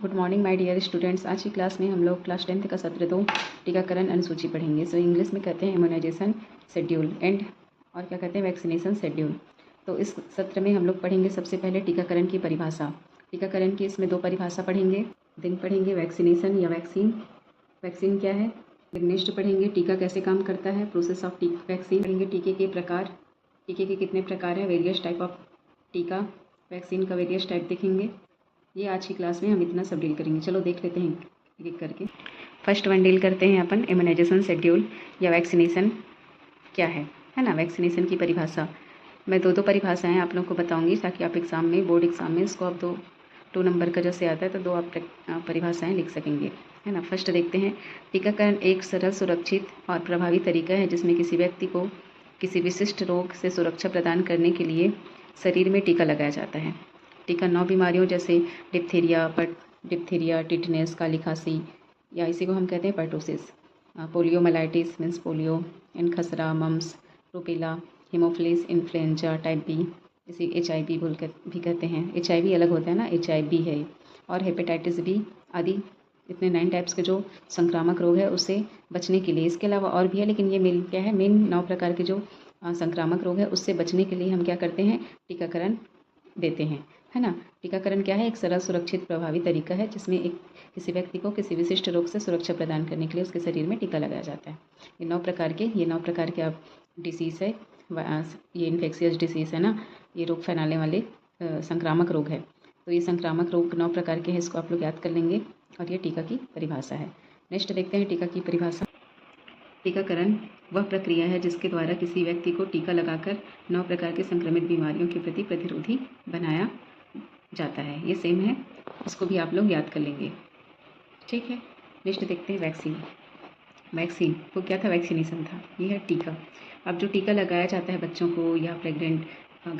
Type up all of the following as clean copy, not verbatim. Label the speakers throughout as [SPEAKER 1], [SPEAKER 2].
[SPEAKER 1] Good morning my dear students. आज की class में हम लोग क्लास 10th का सत्र 2 टीकाकरण अनुसूची पढ़ेंगे। सो इंग्लिश में कहते हैं इम्यूनाइजेशन शेड्यूल एंड और क्या कहते हैं वैक्सीनेशन शेड्यूल। तो इस सत्र में हम लोग पढ़ेंगे सबसे पहले टीकाकरण की परिभाषा। टीकाकरण की इसमें 2 परिभाषा पढ़ेंगे। दिन पढ़ेंगे वैक्सीनेशन या वैक्सीन क्या है। नेक्स्ट पढ़ेंगे टीका कैसे काम करता है, प्रोसेस ऑफ वैक्सीन पढ़ेंगे। टीके के प्रकार, टीके के कितने प्रकार हैं, वेरियस टाइप ऑफ टीका, वैक्सीन का वेरियस टाइप देखेंगे। ये आज की क्लास में हम इतना सब डील करेंगे। चलो देख लेते हैं एक एक करके। फर्स्ट वन डील करते हैं अपन इम्यूनाइजेशन शेड्यूल या वैक्सीनेशन क्या है ना। वैक्सीनेशन की परिभाषा मैं दो परिभाषाएं आप लोग को बताऊंगी ताकि आप एग्ज़ाम में, बोर्ड एग्ज़ाम में इसको आप दो नंबर का जैसे आता है तो 2 आप परिभाषाएं लिख सकेंगे, है ना। फर्स्ट देखते हैं, टीकाकरण एक सरल, सुरक्षित और प्रभावी तरीका है जिसमें किसी व्यक्ति को किसी विशिष्ट रोग से सुरक्षा प्रदान करने के लिए शरीर में टीका लगाया जाता है। टीका 9 बीमारियों जैसे डिप्थीरिया, टिटनेस, काली खांसी या इसी को हम कहते हैं पर्टोसिस, पोलियोमाइलाइटिस मीन्स पोलियो, खसरा, mumps, rubella, haemophilus, influenza type B, इसी HIV भी कहते हैं। HIV अलग होता है ना, HIV है, और हेपेटाइटिस बी आदि। इतने 9 टाइप्स के जो संक्रामक रोग है उससे बचने के लिए, इसके अलावा और भी है लेकिन ये मेन 9 प्रकार के जो संक्रामक रोग है उससे बचने के लिए हम क्या करते हैं, टीकाकरण देते हैं, है ना। टीकाकरण क्या है, एक सरल, सुरक्षित, प्रभावी तरीका है जिसमें किसी व्यक्ति को किसी विशिष्ट रोग से सुरक्षा प्रदान करने के लिए उसके शरीर में टीका लगाया जाता है। ये 9 प्रकार के आप डिसीज़ है, ये इन्फेक्शियस डिसीज़ है ना, ये रोग फैलाने वाले संक्रामक रोग है। तो ये संक्रामक रोग 9 प्रकार के हैं, इसको आप लोग याद कर लेंगे और ये टीका की परिभाषा है। नेक्स्ट देखते हैं टीका की परिभाषा। टीकाकरण वह प्रक्रिया है जिसके द्वारा किसी व्यक्ति को टीका लगाकर 9 प्रकार के संक्रमित बीमारियों के प्रति प्रतिरोधी बनाया जाता है। ये सेम है, इसको भी आप लोग याद कर लेंगे, ठीक है। नेक्स्ट देखते हैं वैक्सीन वो क्या था, वैक्सीनेशन था, ये है टीका। अब जो टीका लगाया जाता है बच्चों को या प्रेग्नेंट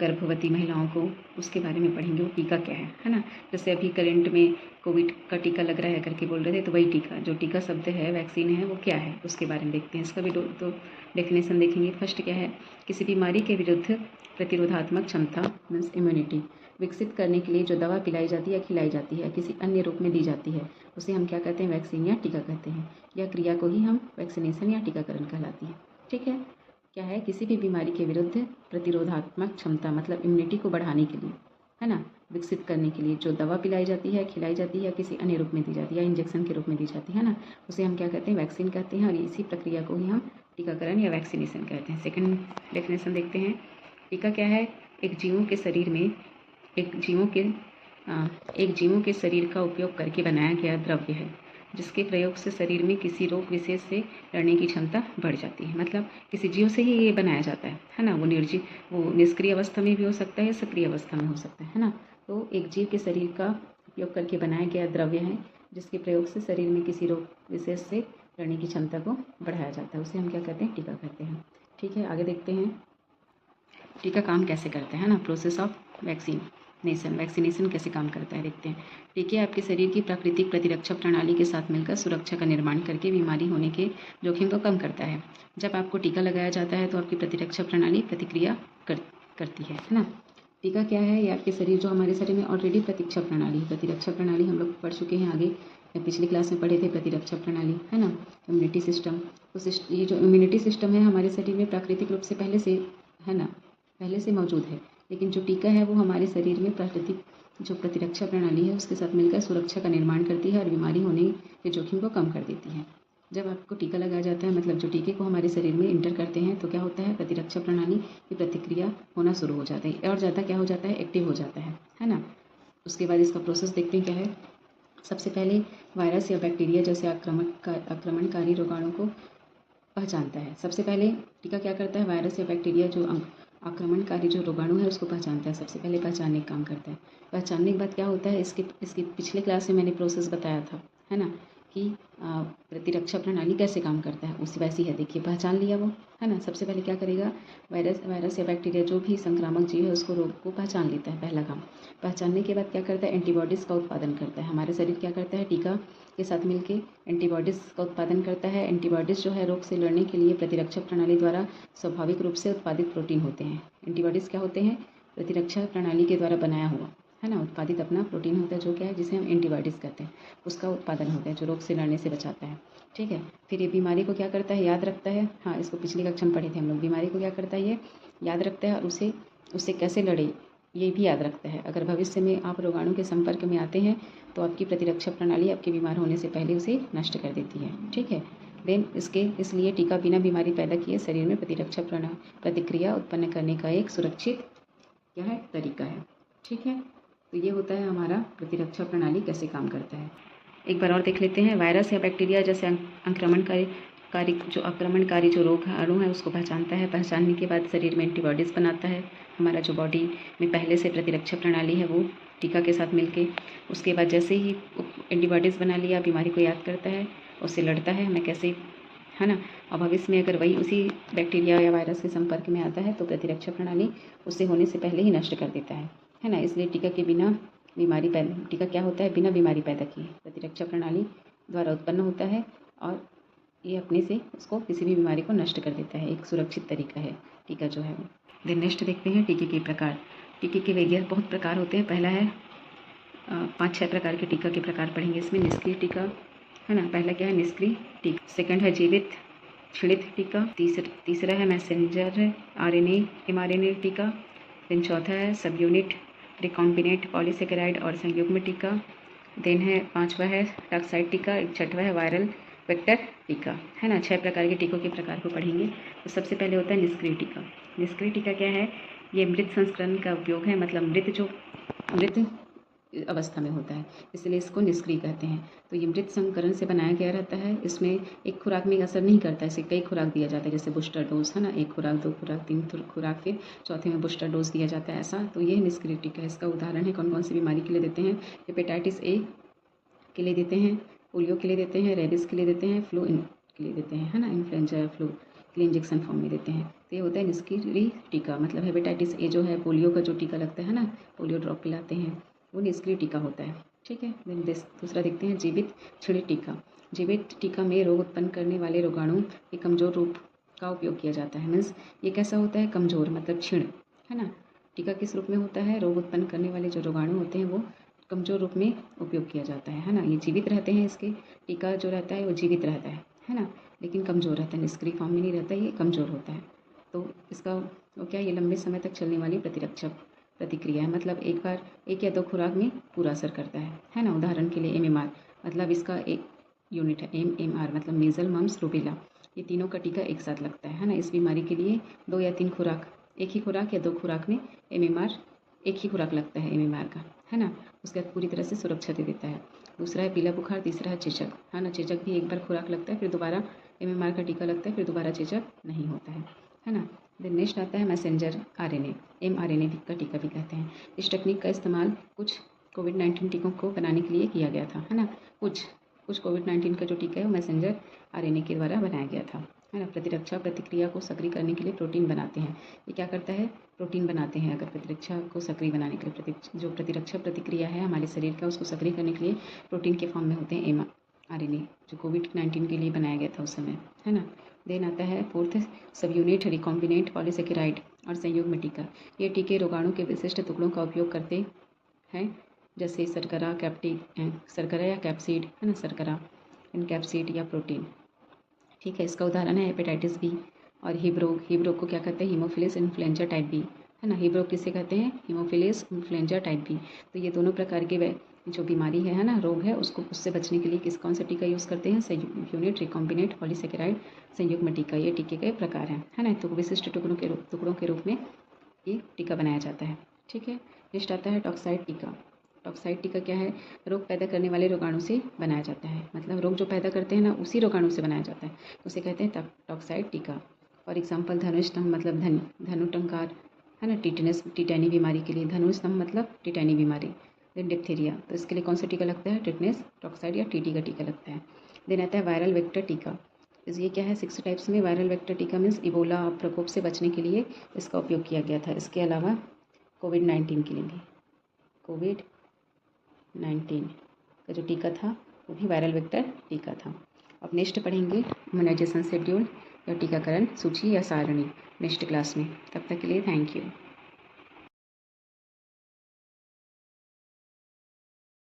[SPEAKER 1] गर्भवती महिलाओं को, उसके बारे में पढ़ेंगे वो टीका क्या है ना। जैसे अभी करंट में कोविड का टीका लग रहा है करके बोल रहे थे, तो वही टीका, जो टीका शब्द है, वैक्सीन है, वो क्या है उसके बारे में देखते हैं। इसका भी दो डेफिनेशन देखेंगे। फर्स्ट क्या है, किसी बीमारी के विरुद्ध प्रतिरोधात्मक क्षमता मीन्स इम्यूनिटी विकसित करने के लिए जो दवा पिलाई जाती है या खिलाई जाती है, किसी अन्य रूप में दी जाती है, उसे हम क्या कहते हैं, वैक्सीन या टीका कहते हैं। या क्रिया को ही हम वैक्सीनेशन या टीकाकरण कहलाती है, ठीक है। क्या है, किसी भी बीमारी के विरुद्ध प्रतिरोधात्मक क्षमता मतलब इम्यूनिटी को बढ़ाने के लिए, है ना, विकसित करने के लिए जो दवा पिलाई जाती है, खिलाई जाती है या किसी अन्य रूप में दी जाती है या इंजेक्शन के रूप में दी जाती है ना, उसे हम क्या कहते हैं, वैक्सीन कहते हैं। और इसी प्रक्रिया को ही हम टीकाकरण या वैक्सीनेशन कहते हैं। सेकंड डेफिनेशन देखते हैं, टीका क्या है, एक जीवों के शरीर का उपयोग करके बनाया गया द्रव्य है जिसके प्रयोग से शरीर में किसी रोग विशेष से लड़ने की क्षमता बढ़ जाती है। मतलब किसी जीव से ही ये बनाया जाता है ना। वो निष्क्रिय अवस्था में भी हो सकता है, सक्रिय अवस्था में हो सकता है ना। तो एक जीव के शरीर का उपयोग करके बनाया गया द्रव्य है जिसके प्रयोग से शरीर में किसी रोग विशेष से लड़ने की क्षमता को बढ़ाया जाता है, उसे हम क्या कहते हैं, टीका कहते हैं, ठीक है। आगे देखते हैं टीका काम कैसे करता है ना, प्रोसेस ऑफ वैक्सीनेशन कैसे काम करता है देखते हैं। टीके आपके शरीर की प्राकृतिक प्रतिरक्षा प्रणाली के साथ मिलकर सुरक्षा का निर्माण करके बीमारी होने के जोखिम को कम करता है। जब आपको टीका लगाया जाता है तो आपकी प्रतिरक्षा प्रणाली प्रतिक्रिया करती है ना। टीका क्या है, ये आपके शरीर, जो हमारे शरीर में ऑलरेडी प्रतिरक्षा प्रणाली हम लोग पढ़ चुके हैं, आगे पिछली क्लास में पढ़े थे प्रतिरक्षा प्रणाली, है ना, इम्यूनिटी सिस्टम। तो ये जो इम्यूनिटी सिस्टम है हमारे शरीर में प्राकृतिक रूप से पहले से मौजूद है, लेकिन जो टीका है वो हमारे शरीर में प्राकृतिक जो प्रतिरक्षा प्रणाली है उसके साथ मिलकर सुरक्षा का निर्माण करती है और बीमारी होने के जोखिम को कम कर देती है। जब आपको टीका लगाया जाता है, मतलब जो टीके को हमारे शरीर में इंटर करते हैं, तो क्या होता है, प्रतिरक्षा प्रणाली की प्रतिक्रिया होना शुरू हो जाती है और ज़्यादा क्या हो जाता है, एक्टिव हो जाता है ना। उसके बाद इसका प्रोसेस देखते हैं क्या है। सबसे पहले वायरस या बैक्टीरिया जैसे आक्रमणकारी रोगाणु को पहचानता है। सबसे पहले टीका क्या करता है, वायरस या बैक्टीरिया जो आक्रमणकारी जो रोगाणु है उसको पहचानता है, सबसे पहले पहचानने का काम करता है। पहचानने के बाद क्या होता है, इसकी पिछले क्लास में मैंने प्रोसेस बताया था, है ना, कि प्रतिरक्षा प्रणाली कैसे काम करता है, उसी वैसी है। देखिए, पहचान लिया वो, है ना। सबसे पहले क्या करेगा, वायरस या बैक्टीरिया जो भी संक्रामक जीव है उसको, रोग को पहचान लेता है, पहला काम। पहचानने के बाद क्या करता है, एंटीबॉडीज़ का उत्पादन करता है। हमारे शरीर क्या करता है, टीका के साथ मिलके एंटीबॉडीज़ का उत्पादन करता है। एंटीबॉडीज़ जो है रोग से लड़ने के लिए प्रतिरक्षा प्रणाली द्वारा स्वाभाविक रूप से उत्पादित प्रोटीन होते हैं। एंटीबॉडीज़ क्या होते हैं, प्रतिरक्षा प्रणाली के द्वारा बनाया हुआ, है ना। उत्पादित अपना प्रोटीन होता है जो क्या है, जिसे हम एंटीबॉडीज़ कहते हैं, उसका उत्पादन होता है जो रोग से लड़ने से बचाता है। ठीक है, फिर ये बीमारी को क्या करता है, याद रखता है। हाँ, इसको पिछली कक्षा में पढ़े थे हम लोग। बीमारी को क्या करता है, ये याद रखता है और उससे कैसे लड़े ये भी याद रखता है। अगर भविष्य में आप रोगाणु के संपर्क में आते हैं तो आपकी प्रतिरक्षा प्रणाली आपके बीमार होने से पहले उसे नष्ट कर देती है। ठीक है, देन इसलिए टीका बिना बीमारी पैदा किए शरीर में प्रतिरक्षा प्रतिक्रिया उत्पन्न करने का एक सुरक्षित क्या है, तरीका है। ठीक है, तो ये होता है हमारा प्रतिरक्षा प्रणाली कैसे काम करता है। एक बार और देख लेते हैं। वायरस या बैक्टीरिया जैसे आक्रमणकारी जो रोगाणु है उसको पहचानता है। पहचानने के बाद शरीर में एंटीबॉडीज़ बनाता है। हमारा जो बॉडी में पहले से प्रतिरक्षा प्रणाली है वो टीका के साथ मिलके, उसके बाद जैसे ही एंटीबॉडीज़ बना लिया, बीमारी को याद करता है, उससे लड़ता है हमें कैसे, है ना। और भविष्य में अगर वही उसी बैक्टीरिया या वायरस के संपर्क में आता है तो प्रतिरक्षा प्रणाली उससे होने से पहले ही नष्ट कर देता है ना। इसलिए टीका के बिना टीका क्या होता है, बिना बीमारी पैदा किए प्रतिरक्षा प्रणाली द्वारा उत्पन्न होता है और ये अपने से उसको किसी भी बीमारी को नष्ट कर देता है। एक सुरक्षित तरीका है टीका जो है वो। देन नेक्स्ट देखते हैं टीके के प्रकार। टीके के वैज्ञानिक बहुत प्रकार होते हैं। पहला है 5-6 प्रकार के टीका के प्रकार पढ़ेंगे इसमें। निष्क्रिय टीका, है ना। पहला क्या है, निष्क्रिय टीका। सेकंड है जीवित क्षणित टीका। तीसरा है मैसेंजर RNA mRNA टीका। देन चौथा है सब यूनिट रिकॉम्बिनेंट पॉलीसेकेराइड और संयुग्म टीका। देन है 5वां है टॉक्साइड टीका। 6वां है वायरल वेक्टर टीका, है ना। 6 प्रकार के टीकों के प्रकार को पढ़ेंगे। तो सबसे पहले होता है निष्क्रिय टीका। निष्क्रिय टीका क्या है, ये मृत संस्करण का उपयोग है, मतलब मृत अवस्था में होता है, इसलिए इसको निष्क्रिय कहते हैं। तो ये मृत संस्करण से बनाया गया रहता है। इसमें एक खुराक में असर नहीं करता है, इसे कई खुराक दिया जाता है, जैसे बूस्टर डोज, है ना। 1 खुराक, 2 खुराक, 3 खुराक, फिर चौथे में बूस्टर डोज दिया जाता है, ऐसा। तो ये निष्क्रिय टीका है। इसका उदाहरण है कौन कौन सी बीमारी के लिए देते हैं। हेपेटाइटिस A के लिए देते हैं, पोलियो के लिए देते हैं, रेबीज़ के लिए देते हैं, फ्लू के लिए देते हैं, है ना। इन्फ्लुएंजा या फ्लू के लिए इंजेक्शन फॉर्म में देते हैं। तो ये होता है निष्क्रिय टीका। मतलब हेपेटाइटिस A जो है, पोलियो का जो टीका लगता है ना, पोलियो ड्रॉप पिलाते हैं, वो निष्क्रिय टीका होता है। ठीक है, देन दूसरा देखते हैं जीवित क्षणिक टीका। जीवित टीका में रोग उत्पन्न करने वाले रोगाणु के कमज़ोर रूप का उपयोग किया जाता है। मीन्स ये कैसा होता है, कमज़ोर मतलब क्षीण, है ना। टीका किस रूप में होता है, रोग उत्पन्न करने वाले जो रोगाणु होते हैं वो कमज़ोर रूप में उपयोग किया जाता है ना। ये जीवित रहते हैं, इसके टीका जो रहता है वो जीवित रहता है ना, लेकिन कमज़ोर रहता है, निष्क्रिय फॉर्म में नहीं रहता, ये कमज़ोर होता है। तो इसका वो क्या, ये लंबे समय तक चलने वाली प्रतिरक्षा प्रतिक्रिया है। मतलब एक बार 1 या 2 खुराक में पूरा असर करता है ना। उदाहरण के लिए MMR, मतलब इसका एक यूनिट है MMR, मतलब मीजल मम्स रूबेला, ये तीनों का टीका एक साथ लगता है ना। इस बीमारी के लिए 2 या 3 खुराक, 1 ही खुराक या 2 खुराक में MMR, 1 ही खुराक लगता है MMR का, है ना। उसके बाद पूरी तरह से सुरक्षा दे देता है। दूसरा है पीला बुखार, तीसरा है चेचक, है ना। चेचक भी एक बार खुराक लगता है, फिर दोबारा MMR का टीका लगता है, फिर दोबारा चेचक नहीं होता है ना। देन नेक्स्ट आता है मैसेंजर RNA mRNA का टीका भी कहते हैं। इस टेक्निक का इस्तेमाल कुछ कोविड-19 टीकों को बनाने के लिए किया गया था, है ना। कुछ कोविड-19 का जो टीका है वो मैसेंजर RNA के द्वारा बनाया गया था, है ना। प्रतिरक्षा प्रतिक्रिया को सक्रिय करने के लिए प्रोटीन बनाते हैं। ये क्या करता है, प्रोटीन बनाते हैं। अगर प्रतिरक्षा को सक्रिय बनाने के लिए जो प्रतिरक्षा प्रतिक्रिया है हमारे शरीर का, उसको सक्रिय करने के लिए प्रोटीन के फॉर्म में होते हैं mRNA, जो कोविड-19 के लिए बनाया गया था उस समय, है ना। देन आता है 4th सब यूनिट रिकॉम्बिनेंट पॉलीसेकेराइड और संयुग्म टीका। ये टीके रोगाणु के विशिष्ट टुकड़ों का उपयोग करते हैं, जैसे शर्करा या कैप्सिड, है ना। शर्करा, इनकैप्सिड या प्रोटीन। ठीक है, इसका उदाहरण है हेपेटाइटिस B और हिब रोग को क्या कहते हैं, हीमोफिलस इन्फ्लुएंजा टाइप B, है ना। हिब रोग किसे कहते हैं, हीमोफिलस इन्फ्लुएंजा टाइप B। तो ये दोनों प्रकार के जो बीमारी है ना, रोग है, उससे बचने के लिए कौन सा टीका यूज़ करते हैं, यूनिट रिकॉम्बिनेंट पॉलीसेकेराइड संयुग्म टीका। ये टीके के प्रकार हैं, है ना। तो विशिष्ट टुकड़ों के रूप में ये टीका बनाया जाता है। ठीक है, नेक्स्ट आता है टॉक्साइड टीका। टॉक्साइड टीका क्या है, रोग पैदा करने वाले रोगाणु से बनाया जाता है। मतलब रोग जो पैदा करते हैं ना, उसी रोगाणु से बनाया जाता है, तो उसे कहते हैं टॉक्साइड टीका। फॉर एग्जाम्पल धनुस्तंभ मतलब धनुटंकार, है ना। टिटेनी बीमारी के लिए धनुस्तंभ मतलब टिटेनी बीमारी। देन डिप्थीरिया, तो इसके लिए कौन सा टीका लगता है, टिटनेस टॉक्साइड या TT का टीका लगता है। देन आता है वायरल वेक्टर टीका। ये क्या है, 6 टाइप्स में वायरल वेक्टर टीका मीन्स इबोला प्रकोप से बचने के लिए इसका उपयोग किया गया था। इसके अलावा कोविड-19 के लिए भी, कोविड-19 का जो टीका था वो भी वायरल वेक्टर टीका था। अब नेक्स्ट पढ़ेंगे इम्यूनाइजेशन शेड्यूल या टीकाकरण सूची या सारणी नेक्स्ट क्लास में। तब तक के लिए थैंक यू।